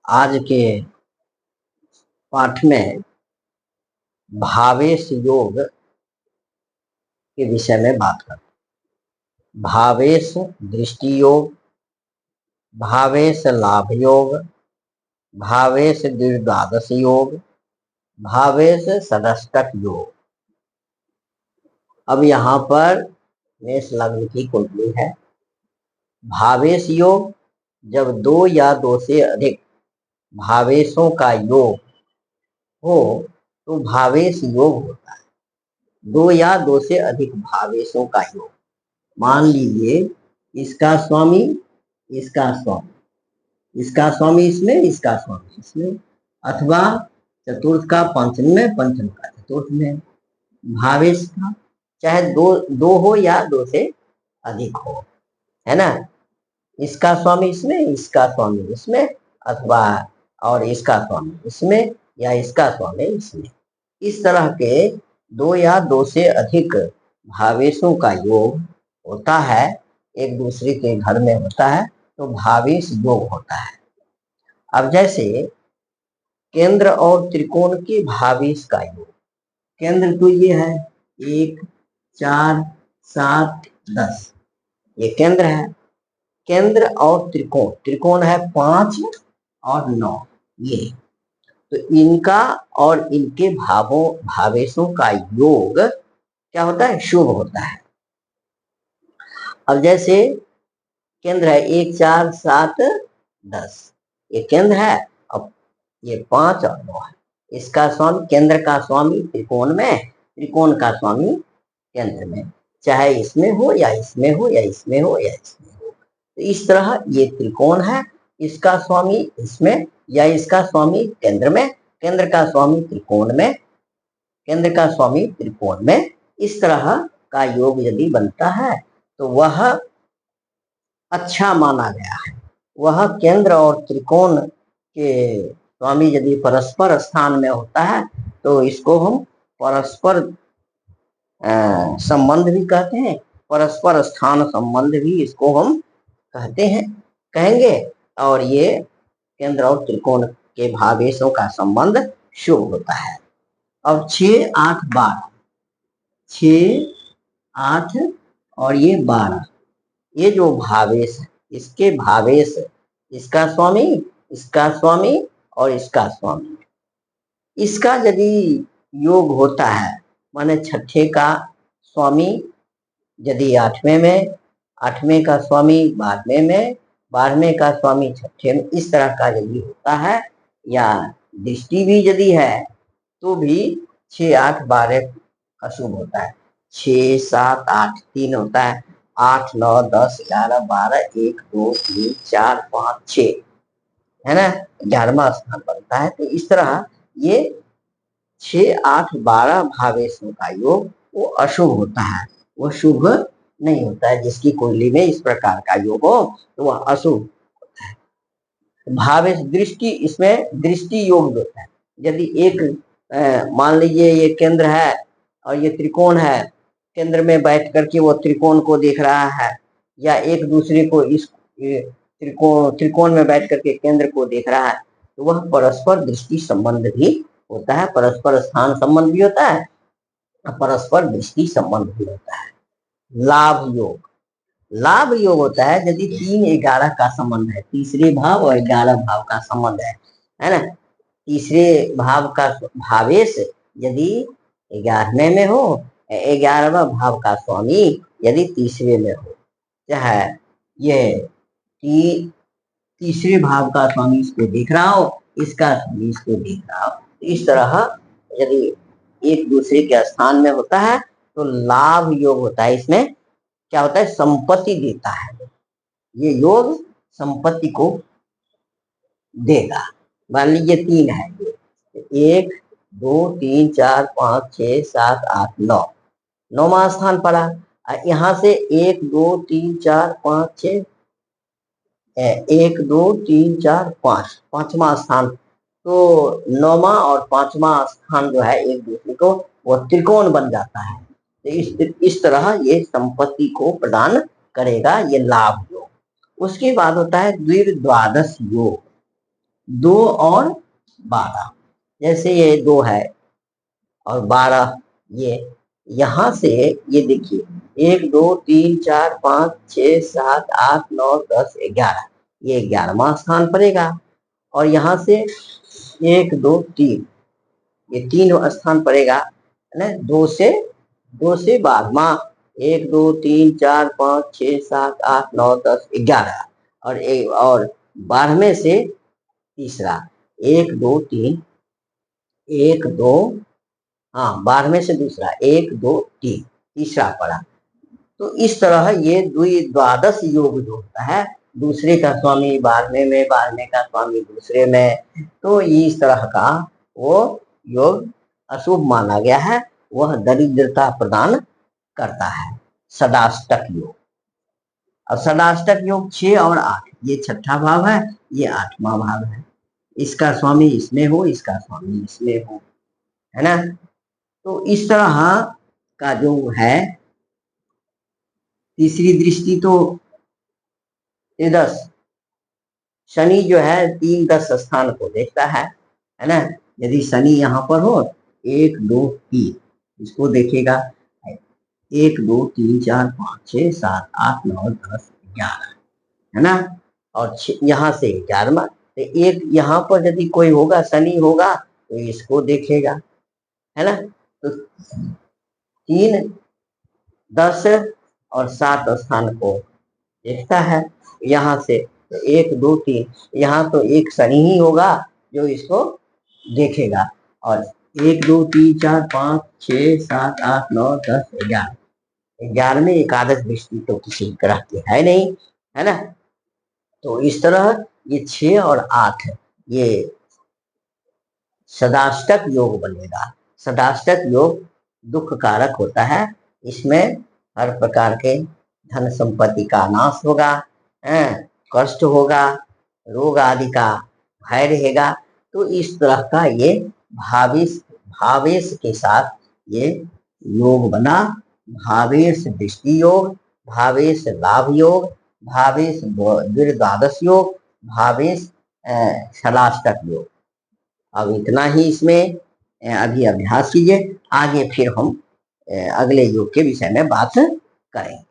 आज के पाठ में भावेश योग के विषय में बात करते हैं। भावेश दृष्टि योग, भावेश लाभ योग, भावेश द्विद्वादश योग, भावेश षष्टक योग। अब यहाँ पर मेष लग्न की कुंडली है। भावेश योग जब दो या दो से अधिक भावेशों का योग हो तो भावेश योग होता है। दो या दो से अधिक भावेशों का योग, मान लीजिए इसका स्वामी, इसका स्वामी, इसका स्वामी इसमें, इसका स्वामी इसमें, अथवा चतुर्थ का पंचम में, पंचम का चतुर्थ में। भावेश का चाहे दो हो या दो से अधिक हो, है ना। इसका स्वामी इसमें, इसका स्वामी इसमें, अथवा और इसका स्वामी इसमें या इसका स्वामी इसमें। इस तरह के दो या दो से अधिक भावेशों का योग होता है, एक दूसरे के घर में होता है, तो भावेश योग होता है। अब जैसे केंद्र और त्रिकोण के भावेश का योग, केंद्र तो ये है 1, 4, 7, 10, ये केंद्र है। केंद्र और त्रिकोण, त्रिकोण है 5 और 9, ये तो इनका और इनके भावेशों का योग क्या होता है? शुभ होता है। अब जैसे केंद्र है 1, 4, 7, 10, ये केंद्र है। अब ये 5 और 9 है। इसका स्वामी, केंद्र का स्वामी त्रिकोण में, त्रिकोण का स्वामी केंद्र में, चाहे इसमें हो या इसमें हो या इसमें हो या इसमें हो। तो इस तरह ये त्रिकोण है, इसका स्वामी इसमें या इसका स्वामी केंद्र में, केंद्र का स्वामी त्रिकोण में, केंद्र का स्वामी त्रिकोण में। इस तरह का योग यदि बनता है तो वह अच्छा माना गया है। वह केंद्र और त्रिकोण के स्वामी यदि परस्पर स्थान में होता है तो इसको हम परस्पर संबंध भी कहते हैं, परस्पर स्थान संबंध भी इसको हम कहते हैं, कहेंगे। और ये केंद्र और त्रिकोण के भावेशों का संबंध शुभ होता है। अब 6, 8, 12, 6, 8 और ये 12, ये जो भावेश है, इसके भावेश, इसका स्वामी, इसका स्वामी और इसका स्वामी, इसका यदि योग होता है, माने छठे का स्वामी यदि 8वें में, 8वें का स्वामी 12वें में, 12वें का स्वामी छठे में, इस तरह का यदि होता है, या दृष्टि भी यदि है तो भी 6, 8, 12 अशुभ होता है। 6, 7, 8 3 होता है, 8, 9, 10, 11, 12, 1, 2, 3, 4, 5, 6, है ना, 11वां स्थान बनता है। तो इस तरह ये 6, 8, 12 भावेशों का योग वो अशुभ होता है, वो शुभ नहीं होता है। जिसकी कुंडली में इस प्रकार का योग हो तो वह अशुभ होता है। भावेश दृष्टि, इसमें दृष्टि योग होता है। यदि एक मान लीजिए ये केंद्र है और ये त्रिकोण है, केंद्र में बैठ करके वो त्रिकोण को देख रहा है, या एक दूसरे को इस त्रिकोण में बैठ करके केंद्र को देख रहा है, तो वह परस्पर दृष्टि संबंध भी होता है, परस्पर स्थान संबंध भी होता है, परस्पर दृष्टि संबंध भी होता है। लाभ योग, लाभ योग होता है यदि 3, 11 का संबंध है, तीसरे भाव और 11 भाव का संबंध है ना। तीसरे भाव का भावेश यदि 11वें में हो, 11वां भाव का स्वामी यदि तीसरे में हो, चाहे ये तीसरे भाव का स्वामी इसको देख रहा हो, इसका स्वामी इसको देख रहा हो, इस तरह यदि एक दूसरे के स्थान में होता है तो लाभ योग होता है। इसमें क्या होता है? संपत्ति देता है, ये योग संपत्ति को देगा। मान लीजिए 3 है, 1, 2, 3, 4, 5, 6, 7, 8, 9, 9वां स्थान पड़ा। यहाँ से 1, 2, 3, 4, 5, 6, 1, 2, 3, 4, 5, 5वां स्थान। तो 9वां और 5वां स्थान जो है एक दूसरे को वो त्रिकोण बन जाता है। तो इस तरह ये संपत्ति को प्रदान करेगा, ये लाभ योग। उसके बाद होता है द्विद्वादश योग। 2 और 12, जैसे ये 2 है और 12, ये यहां से ये देखिए 1 2 3 4 5 6 7 8 9 10 11, ये 11वां स्थान पड़ेगा। और यहाँ से 1 2 3, ये 3 स्थान पड़ेगा, है ना। 2 से 12वां, 1 2 3 4 5 6 7 8 9 10 11, और 12वें से तीसरा, 1 2 3, 1 2, हाँ 12वें से दूसरा 1 2 3, तीसरा पड़ा। तो इस तरह ये द्वादश योग जो होता है, दूसरे का स्वामी 12वें में, 12वें का स्वामी दूसरे में, तो इस तरह का वो योग अशुभ माना गया है, वह दरिद्रता प्रदान करता है, सदाष्टक योग। और सदाष्टक योग 6 और 8, ये छठा भाव है, ये 8वां भाव है। इसका स्वामी इसमें हो, इसका स्वामी इसमें हो, है ना। तो इस तरह का जो है, तीसरी दृष्टि तो 10, शनि जो है 3 10 स्थान को देखता है ना। यदि शनि यहाँ पर हो 1 2 3, इसको देखेगा 1 2 3 4 5 6 7 8 9 10 11, है ना। और यहाँ से 11वां, तो एक यहाँ पर यदि कोई होगा, शनि होगा, तो इसको देखेगा, है ना। तो 3 10 और 7 स्थान को देखता है यहाँ से, तो 1 2 3, यहाँ तो एक शनि ही होगा जो इसको देखेगा। और 1 2 3 4 5 6 7 8 9 10 11, 11वें एकादश दृष्टि तो किसी ग्रह की है नहीं, है ना। तो इस तरह ये 6 और 8, ये सदाष्टक योग बनेगा। सदाष्टक योग दुख कारक होता है, इसमें हर प्रकार के धन संपत्ति का नाश होगा, कष्ट होगा, रोग आदि का भय रहेगा। तो इस तरह का ये भावेश के साथ ये योग बना, भावेश दृष्टि योग, भावेश लाभ योग, भावेश द्वादश योग, भावेश सदाष्टक योग। अब इतना ही इसमें अभी अभ्यास कीजिए, आगे फिर हम अगले योग के विषय में बात करेंगे।